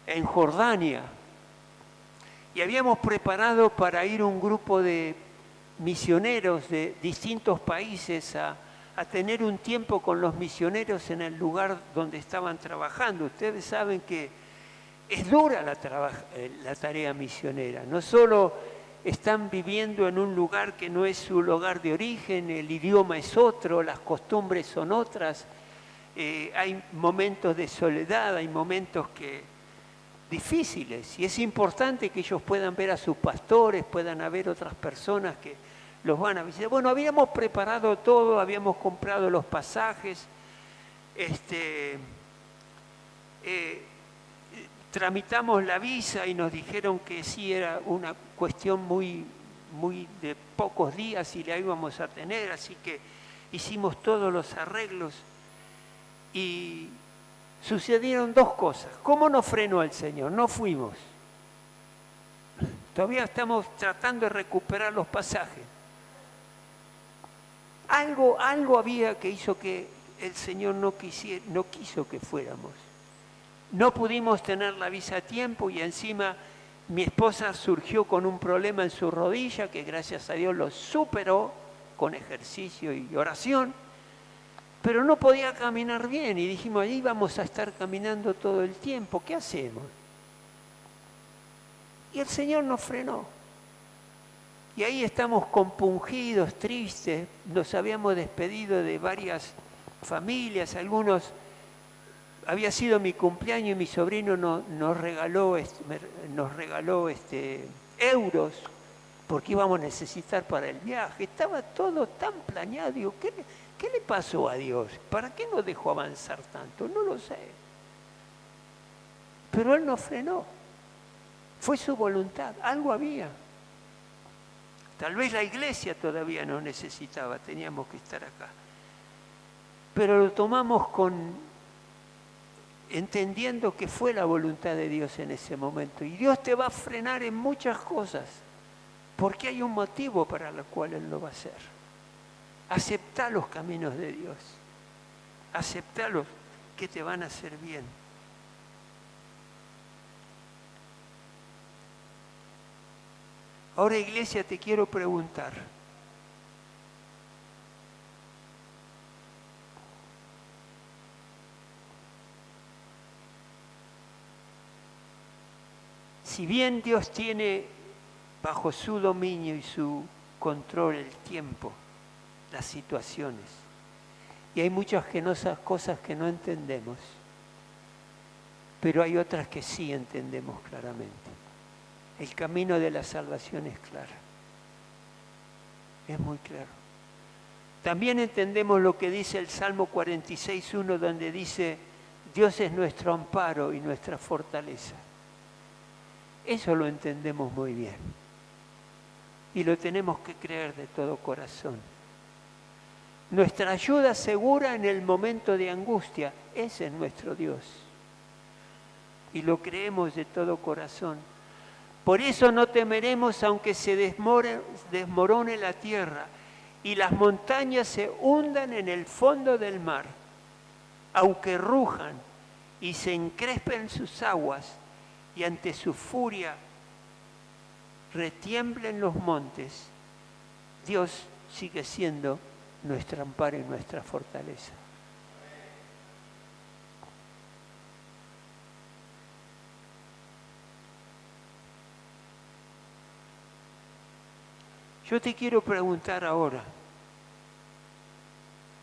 en Jordania. Y habíamos preparado para ir un grupo de misioneros de distintos países a tener un tiempo con los misioneros en el lugar donde estaban trabajando. Ustedes saben que es dura la tarea misionera. No solo están viviendo en un lugar que no es su lugar de origen, el idioma es otro, las costumbres son otras, hay momentos de soledad, hay momentos difíciles, y es importante que ellos puedan ver a sus pastores, puedan haber otras personas que los van a visitar. Bueno, habíamos preparado todo, habíamos comprado los pasajes, tramitamos la visa y nos dijeron que sí, era una cuestión muy de pocos días y la íbamos a tener, así que hicimos todos los arreglos y sucedieron dos cosas. ¿Cómo nos frenó el Señor? No fuimos. Todavía estamos tratando de recuperar los pasajes. Algo había que hizo que el Señor no quiso que fuéramos. No pudimos tener la visa a tiempo y encima mi esposa surgió con un problema en su rodilla que gracias a Dios lo superó con ejercicio y oración. pero no podía caminar bien y dijimos, ahí vamos a estar caminando todo el tiempo, ¿qué hacemos? Y el Señor nos frenó. Y ahí estamos compungidos, tristes, nos habíamos despedido de varias familias, algunos, había sido mi cumpleaños y mi sobrino nos regaló euros, porque íbamos a necesitar para el viaje. Estaba todo tan planeado. Digo, ¿qué le pasó a Dios? ¿Para qué nos dejó avanzar tanto? No lo sé. Pero Él nos frenó. Fue su voluntad. Algo había. Tal vez la iglesia todavía no necesitaba. Teníamos que estar acá. Pero lo tomamos entendiendo que fue la voluntad de Dios en ese momento. Y Dios te va a frenar en muchas cosas. Porque hay un motivo para el cual Él lo va a hacer. Aceptá los caminos de Dios. Aceptálos que te van a hacer bien. Ahora, iglesia, te quiero preguntar. Si bien Dios tiene bajo su dominio y su control el tiempo, las situaciones, y hay muchas cosas que no entendemos, pero hay otras que sí entendemos claramente. El camino de la salvación es claro, es muy claro. También entendemos lo que dice el Salmo 46:1, donde dice, Dios es nuestro amparo y nuestra fortaleza. Eso lo entendemos muy bien. Y lo tenemos que creer de todo corazón. Nuestra ayuda segura en el momento de angustia, ese es nuestro Dios. Y lo creemos de todo corazón. Por eso no temeremos aunque se desmorone la tierra y las montañas se hundan en el fondo del mar, aunque rujan y se encrespen sus aguas y ante su furia retiemblen los montes, Dios sigue siendo nuestro amparo y nuestra fortaleza. Yo te quiero preguntar ahora,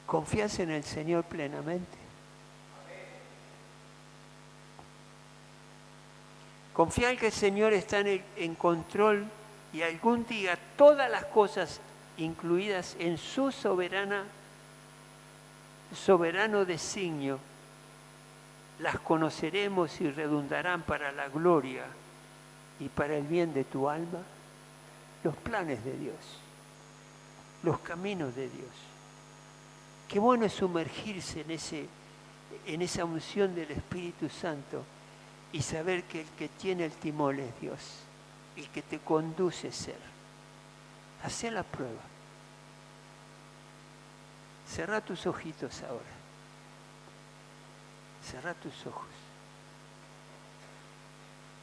¿confías en el Señor plenamente? Confía en que el Señor está en control y algún día todas las cosas incluidas en su soberano designio las conoceremos y redundarán para la gloria y para el bien de tu alma. Los planes de Dios, los caminos de Dios. Qué bueno es sumergirse en esa unción del Espíritu Santo y saber que el que tiene el timón es Dios, el que te conduce a ser. Hacé la prueba. Cerrá tus ojitos ahora. Cerrá tus ojos.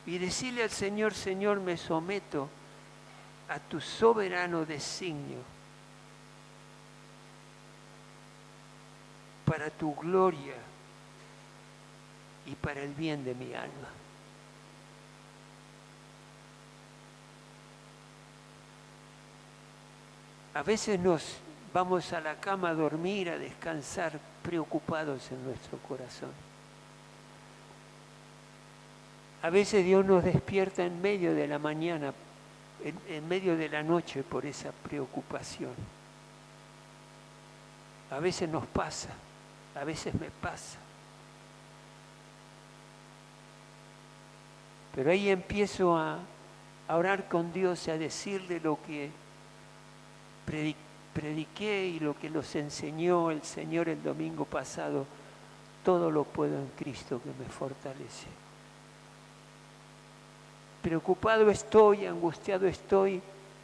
Y decirle al Señor, Señor, me someto a tu soberano designio para tu gloria y para el bien de mi alma. A veces nos vamos a la cama a dormir, a descansar, preocupados en nuestro corazón. A veces Dios nos despierta en medio de la mañana, en medio de la noche por esa preocupación. A veces nos pasa, a veces me pasa. Pero ahí empiezo a orar con Dios y a decirle lo que prediqué y lo que nos enseñó el Señor el domingo pasado. Todo lo puedo en Cristo que me fortalece. Preocupado estoy, angustiado estoy,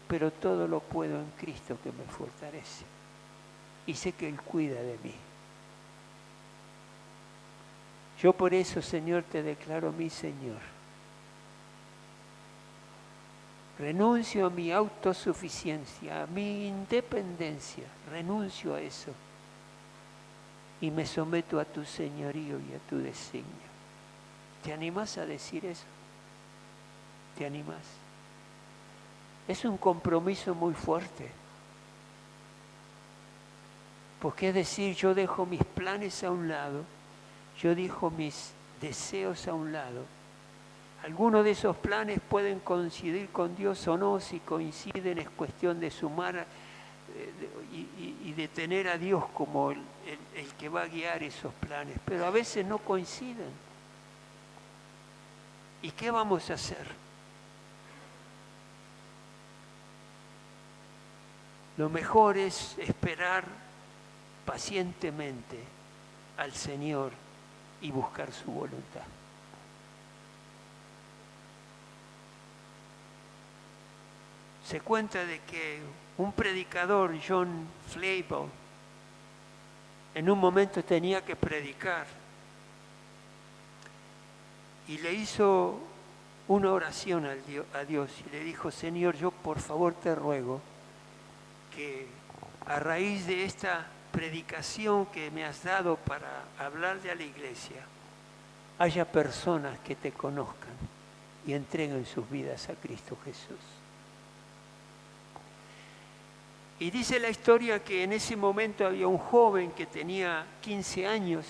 pero todo lo puedo en Cristo que me fortalece. Y sé que Él cuida de mí. Yo por eso, Señor, te declaro mi Señor. Renuncio a mi autosuficiencia, a mi independencia. Renuncio a eso. y me someto a tu señorío y a tu designio. ¿Te animás a decir eso? ¿Te animás? Es un compromiso muy fuerte. Porque es decir, yo dejo mis planes a un lado, yo dejo mis deseos a un lado. Algunos de esos planes pueden coincidir con Dios o no. Si coinciden es cuestión de sumar y de tener a Dios como el que va a guiar esos planes. Pero a veces no coinciden. ¿Y qué vamos a hacer? Lo mejor es esperar pacientemente al Señor y buscar su voluntad. Se cuenta de que un predicador, John Flavel, en un momento tenía que predicar y le hizo una oración a Dios y le dijo: Señor, yo por favor te ruego que a raíz de esta predicación que me has dado para hablarle a la iglesia, haya personas que te conozcan y entreguen sus vidas a Cristo Jesús. Y dice la historia que en ese momento había un joven que tenía 15 años,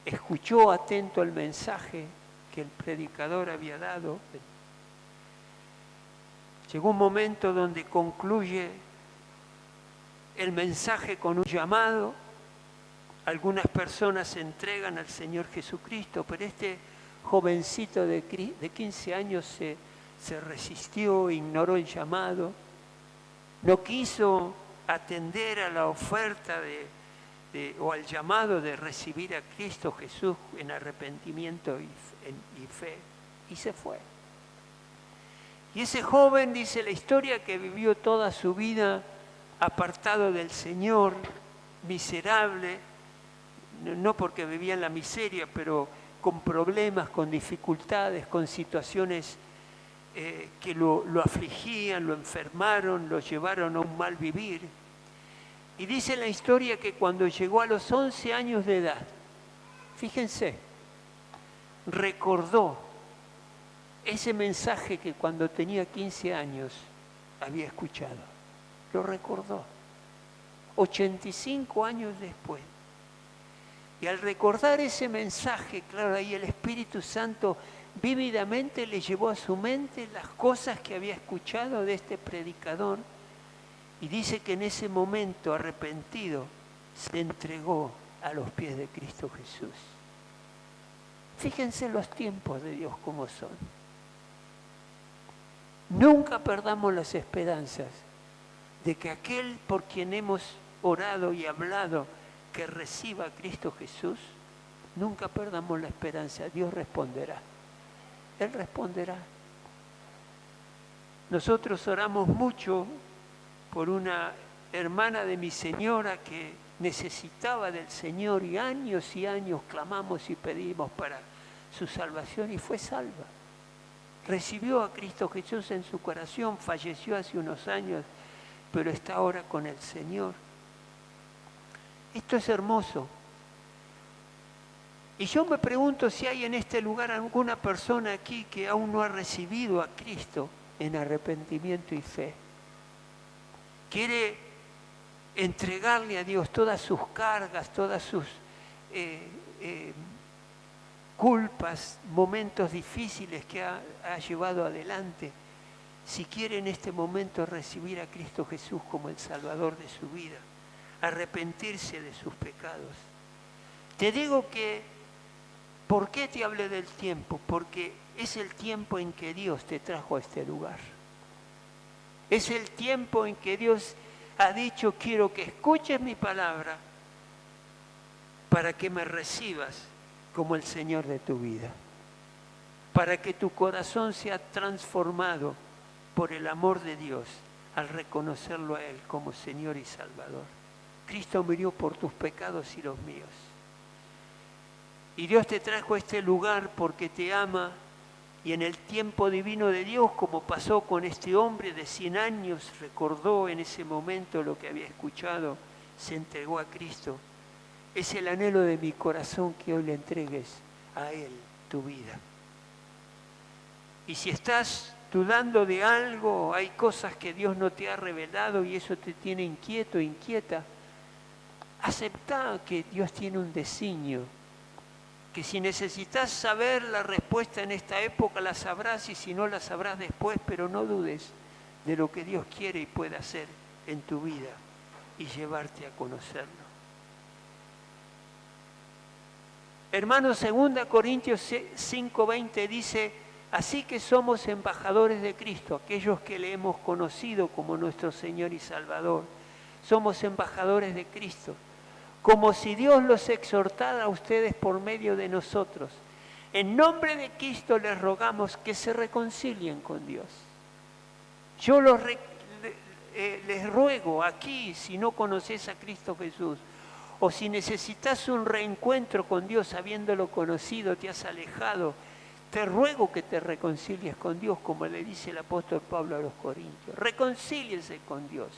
escuchó atento el mensaje que el predicador había dado. Llegó un momento donde concluye el mensaje con un llamado. Algunas personas se entregan al Señor Jesucristo, pero este jovencito de 15 años se resistió, ignoró el llamado, no quiso atender a la oferta o al llamado de recibir a Cristo Jesús en arrepentimiento y fe, y se fue. Y ese joven, dice la historia, que vivió toda su vida apartado del Señor, miserable, no porque vivía en la miseria, pero con problemas, con dificultades, con situaciones que lo afligían, lo enfermaron, lo llevaron a un mal vivir. Y dice la historia que cuando llegó a los 11 años de edad, fíjense, recordó ese mensaje que cuando tenía 15 años había escuchado. Lo recordó, 85 años después. Y al recordar ese mensaje, claro, ahí el Espíritu Santo vívidamente le llevó a su mente las cosas que había escuchado de este predicador, y dice que en ese momento, arrepentido, se entregó a los pies de Cristo Jesús. Fíjense los tiempos de Dios como son. Nunca perdamos las esperanzas de que aquel por quien hemos orado y hablado que reciba a Cristo Jesús, nunca perdamos la esperanza. Dios responderá. Él responderá. Nosotros oramos mucho por una hermana de mi señora que necesitaba del Señor y años clamamos y pedimos para su salvación y fue salva. Recibió a Cristo Jesús en su corazón, falleció hace unos años, pero está ahora con el Señor. Esto es hermoso. Y yo me pregunto si hay en este lugar alguna persona aquí que aún no ha recibido a Cristo en arrepentimiento y fe. Quiere entregarle a Dios todas sus cargas, todas sus culpas, momentos difíciles que ha llevado adelante. Si quiere en este momento recibir a Cristo Jesús como el Salvador de su vida, arrepentirse de sus pecados. Te digo que, ¿por qué te hablé del tiempo? Porque es el tiempo en que Dios te trajo a este lugar. Es el tiempo en que Dios ha dicho: quiero que escuches mi palabra para que me recibas como el Señor de tu vida, para que tu corazón sea transformado por el amor de Dios al reconocerlo a Él como Señor y Salvador. Cristo murió por tus pecados y los míos. Y Dios te trajo a este lugar porque te ama, y en el tiempo divino de Dios, como pasó con este hombre de 100 años, recordó en ese momento lo que había escuchado, se entregó a Cristo Es el anhelo de mi corazón que hoy le entregues a Él tu vida. Y si estás dudando de algo, hay cosas que Dios no te ha revelado y eso te tiene inquieto, inquieta, aceptá que Dios tiene un designio, que si necesitas saber la respuesta en esta época la sabrás y si no la sabrás después, pero no dudes de lo que Dios quiere y puede hacer en tu vida y llevarte a conocerlo. Hermanos, 2 Corintios 5:20 dice: así que somos embajadores de Cristo, aquellos que le hemos conocido como nuestro Señor y Salvador. Somos embajadores de Cristo, como si Dios los exhortara a ustedes por medio de nosotros. En nombre de Cristo les rogamos que se reconcilien con Dios. Yo les ruego aquí, si no conoces a Cristo Jesús, o si necesitas un reencuentro con Dios habiéndolo conocido, te has alejado, te ruego que te reconcilies con Dios, como le dice el apóstol Pablo a los Corintios. Reconcíliense con Dios.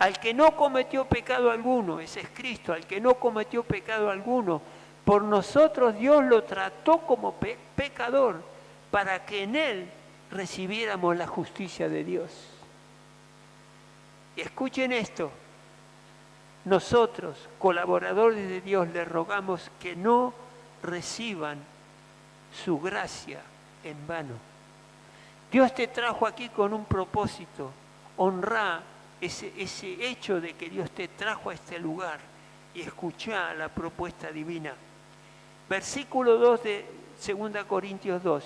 Al que no cometió pecado alguno, ese es Cristo, al que no cometió pecado alguno, por nosotros Dios lo trató como pecador, para que en Él recibiéramos la justicia de Dios. Y escuchen esto, nosotros, colaboradores de Dios, les rogamos que no reciban su gracia en vano. Dios te trajo aquí con un propósito, honra ese hecho de que Dios te trajo a este lugar y escuchá la propuesta divina. Versículo 2 de 2 Corintios 2.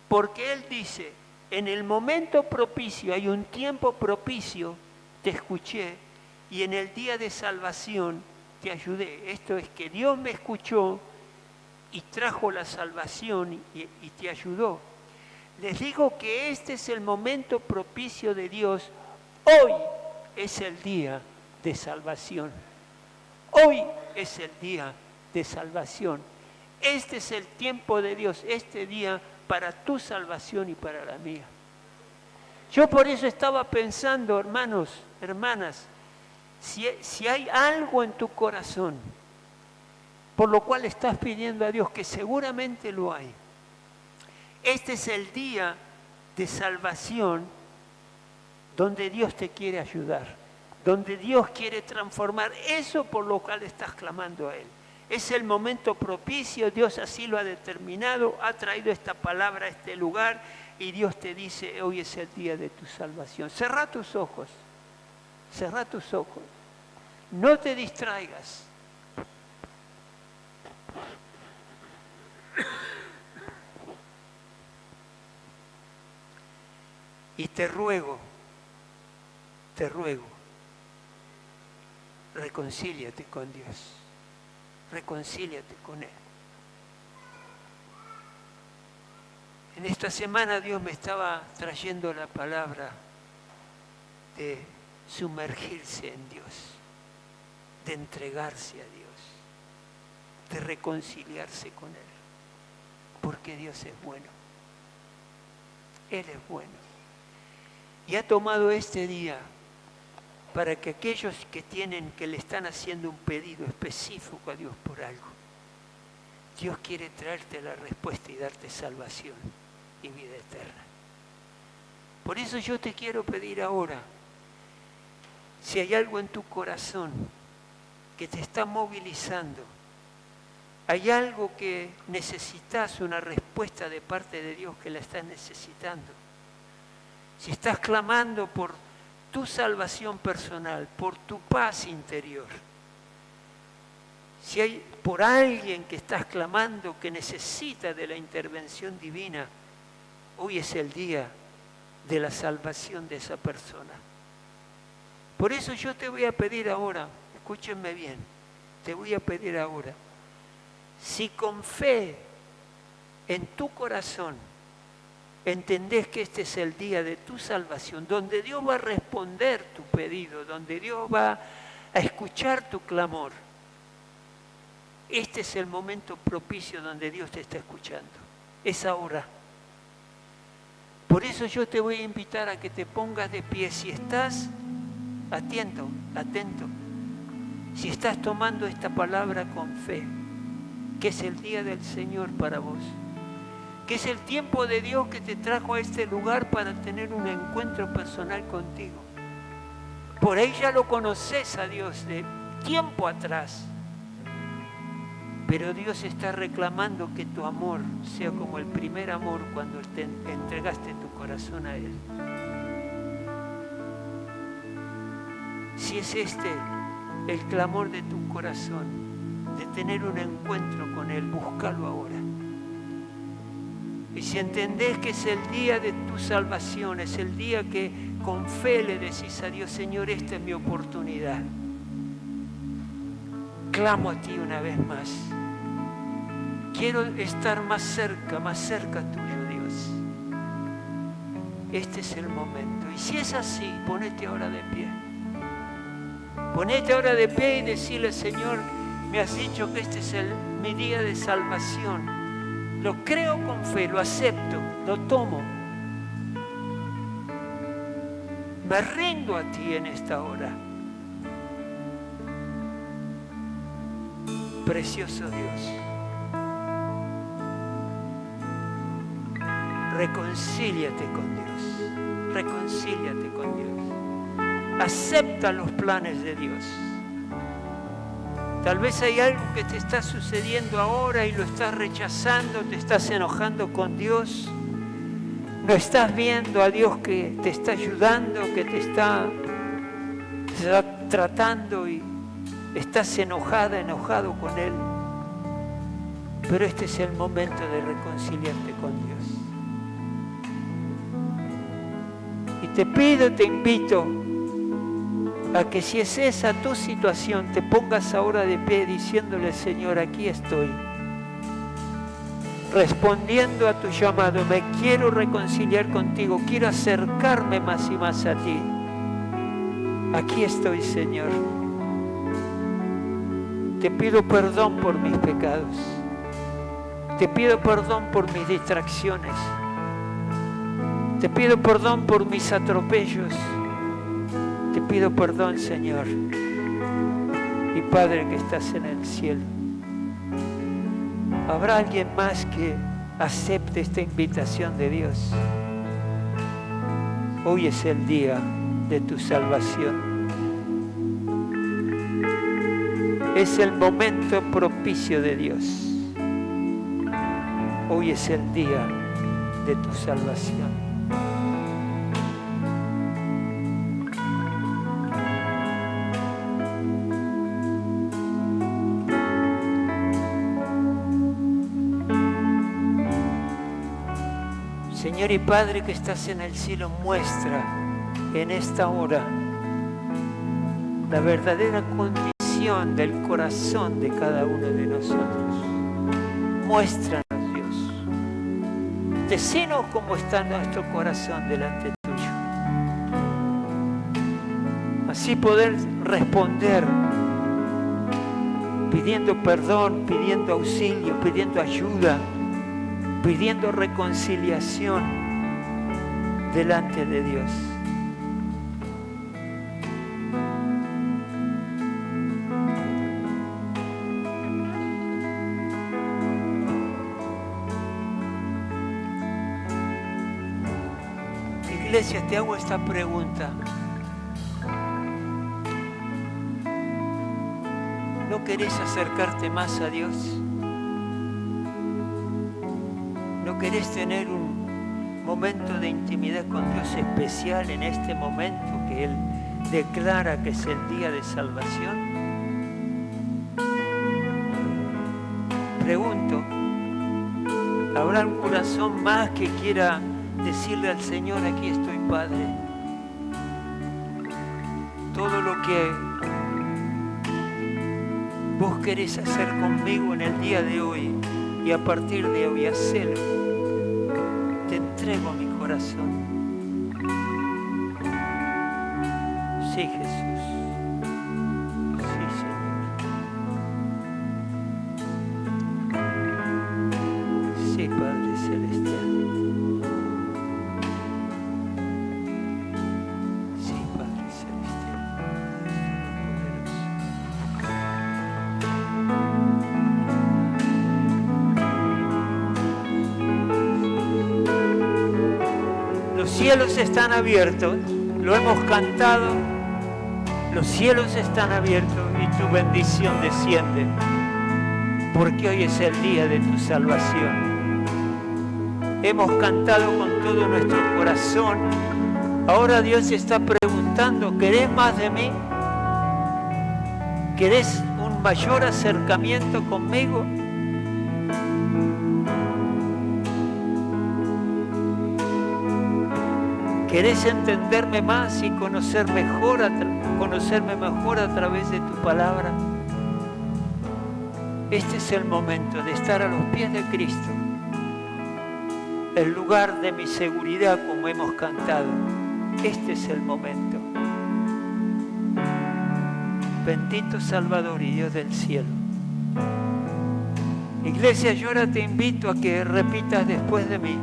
Porque Él dice, en el momento propicio, hay un tiempo propicio, te escuché y en el día de salvación te ayudé. Esto es que Dios me escuchó y trajo la salvación y te ayudó. Les digo que este es el momento propicio de Dios. Hoy es el día de salvación. Hoy es el día de salvación. Este es el tiempo de Dios, este día para tu salvación y para la mía. Yo por eso estaba pensando, hermanos, hermanas, si hay algo en tu corazón por lo cual estás pidiendo a Dios, que seguramente lo hay. Este es el día de salvación donde Dios te quiere ayudar, donde Dios quiere transformar eso por lo cual estás clamando a Él. Es el momento propicio, Dios así lo ha determinado, ha traído esta palabra a este lugar y Dios te dice, hoy es el día de tu salvación. Cerrá tus ojos, no te distraigas. Y te ruego, reconcíliate con Dios, reconcíliate con Él. En esta semana Dios me estaba trayendo la palabra de sumergirse en Dios, de entregarse a Dios, de reconciliarse con Él, porque Dios es bueno, Él es bueno. Y ha tomado este día para que aquellos que le están haciendo un pedido específico a Dios por algo, Dios quiere traerte la respuesta y darte salvación y vida eterna. Por eso yo te quiero pedir ahora, si hay algo en tu corazón que te está movilizando, hay algo que necesitas una respuesta de parte de Dios que la estás necesitando, si estás clamando por tu salvación personal, por tu paz interior, si hay por alguien que estás clamando que necesita de la intervención divina, hoy es el día de la salvación de esa persona. Por eso yo te voy a pedir ahora, escúchenme bien, te voy a pedir ahora, si con fe en tu corazón entendés que este es el día de tu salvación, donde Dios va a responder tu pedido, donde Dios va a escuchar tu clamor. Este es el momento propicio donde Dios te está escuchando. Es ahora. Por eso yo te voy a invitar a que te pongas de pie. Si estás atento, si estás tomando esta palabra con fe, que es el día del Señor para vos, que es el tiempo de Dios que te trajo a este lugar para tener un encuentro personal contigo. Por ahí ya lo conoces a Dios de tiempo atrás, pero Dios está reclamando que tu amor sea como el primer amor cuando te entregaste tu corazón a Él. Si es este el clamor de tu corazón, de tener un encuentro con Él, búscalo ahora. Y si entendés que es el día de tu salvación, es el día que con fe le decís a Dios, Señor, esta es mi oportunidad. Clamo a ti una vez más. Quiero estar más cerca tuyo, Dios. Este es el momento. Y si es así, ponete ahora de pie. Ponete ahora de pie y decirle, Señor, me has dicho que este es mi día de salvación. Lo creo con fe, lo acepto, lo tomo. Me rindo a ti en esta hora. Precioso Dios. Reconcíliate con Dios. Reconcíliate con Dios. Acepta los planes de Dios. Tal vez hay algo que te está sucediendo ahora y lo estás rechazando, te estás enojando con Dios. No estás viendo a Dios que te está ayudando, que te está tratando y estás enojado con Él. Pero este es el momento de reconciliarte con Dios. Y te pido, te invito a que si es esa tu situación, te pongas ahora de pie diciéndole, Señor, aquí estoy. Respondiendo a tu llamado, me quiero reconciliar contigo, quiero acercarme más y más a ti. Aquí estoy, Señor. Te pido perdón por mis pecados. Te pido perdón por mis distracciones. Te pido perdón por mis atropellos. Te pido perdón, Señor. Y Padre que estás en el cielo, ¿habrá alguien más que acepte esta invitación de Dios? Hoy es el día de tu salvación. Es el momento propicio de Dios. Hoy es el día de tu salvación. Señor y Padre que estás en el cielo, muestra en esta hora la verdadera condición del corazón de cada uno de nosotros. Muéstranos, Dios. Decinos cómo está nuestro corazón delante tuyo. Así poder responder pidiendo perdón, pidiendo auxilio, pidiendo ayuda, pidiendo reconciliación delante de Dios. Iglesia, te hago esta pregunta. ¿No querés acercarte más a Dios? ¿No querés tener un momento de intimidad con Dios especial en este momento que Él declara que es el día de salvación? Pregunto, ¿habrá un corazón más que quiera decirle al Señor, aquí estoy, Padre? Todo lo que vos querés hacer conmigo en el día de hoy y a partir de hoy, hacelo. Te entrego mi corazón. Sí, Jesús. Sí, Señor. Sí, Padre Celestial. Sí, Padre Celestial. Todopoderoso. cielos están abiertos, lo hemos cantado, los cielos están abiertos y tu bendición desciende, porque hoy es el día de tu salvación. Hemos cantado con todo nuestro corazón. Ahora Dios está preguntando, ¿querés más de mí? ¿Querés un mayor acercamiento conmigo? ¿Querés entenderme más y conocerme mejor a través de tu palabra? Este es el momento de estar a los pies de Cristo, el lugar de mi seguridad, como hemos cantado. Este es el momento. Bendito Salvador y Dios del cielo. Iglesia, yo ahora te invito a que repitas después de mí.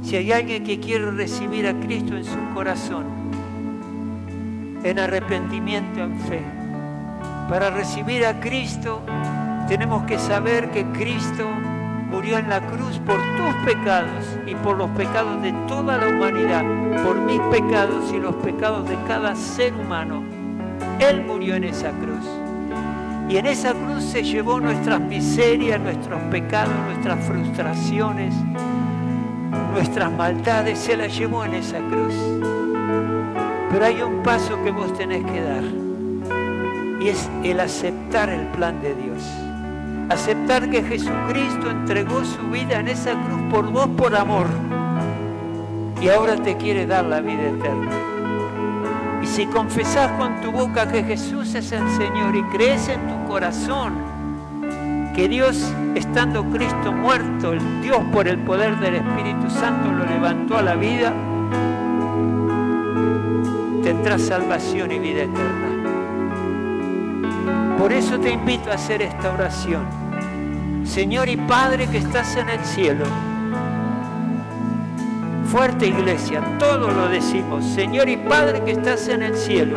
Si hay alguien que quiere recibir a Cristo en su corazón, en arrepentimiento, en fe, para recibir a Cristo tenemos que saber que Cristo murió en la cruz por tus pecados y por los pecados de toda la humanidad, por mis pecados y los pecados de cada ser humano. Él murió en esa cruz. Y en esa cruz se llevó nuestras miserias, nuestros pecados, nuestras frustraciones, nuestras maldades, se las llevó en esa cruz. Pero hay un paso que vos tenés que dar, y es el aceptar el plan de Dios. Aceptar que Jesucristo entregó su vida en esa cruz por vos, por amor, y ahora te quiere dar la vida eterna. Y si confesás con tu boca que Jesús es el Señor y crees en tu corazón que Dios, estando Cristo muerto, el Dios por el poder del Espíritu Santo lo levantó a la vida, tendrás salvación y vida eterna. Por eso te invito a hacer esta oración. Señor y Padre que estás en el cielo. Fuerte, iglesia, todos lo decimos. Señor y Padre que estás en el cielo.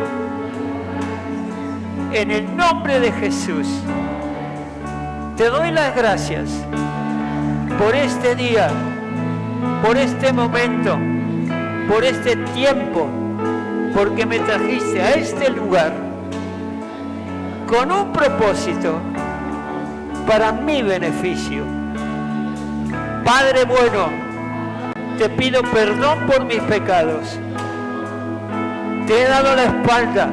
En el nombre de Jesús, te doy las gracias por este día, por este momento, por este tiempo, porque me trajiste a este lugar con un propósito para mi beneficio. Padre bueno, te pido perdón por mis pecados. Te he dado la espalda,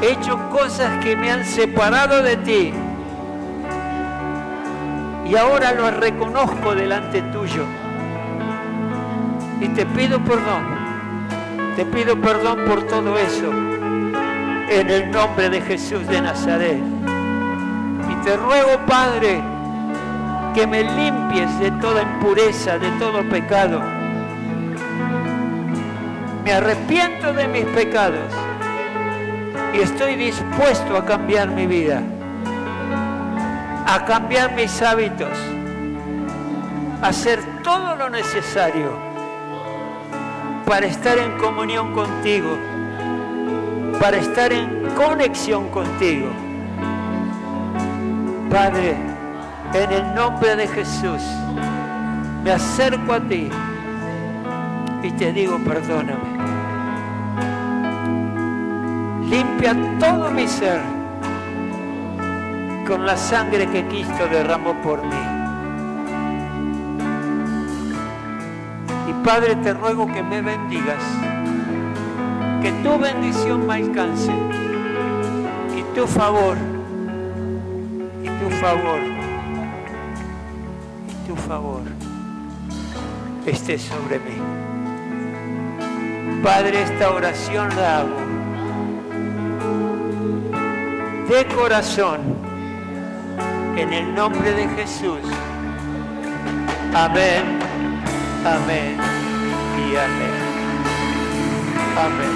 he hecho cosas que me han separado de ti. Y ahora lo reconozco delante tuyo. Y te pido perdón. Te pido perdón por todo eso. En el nombre de Jesús de Nazaret. Y te ruego, Padre, que me limpies de toda impureza, de todo pecado. Me arrepiento de mis pecados. Y estoy dispuesto a cambiar mi vida. A cambiar mis hábitos, a hacer todo lo necesario para estar en comunión contigo, para estar en conexión contigo. Padre, en el nombre de Jesús, me acerco a ti y te digo, perdóname. Limpia todo mi ser con la sangre que Cristo derramó por mí. Y Padre, te ruego que me bendigas, que tu bendición me alcance y tu favor, esté sobre mí. Padre, esta oración la hago de corazón. En el nombre de Jesús. Amén, amén y amén. Amén.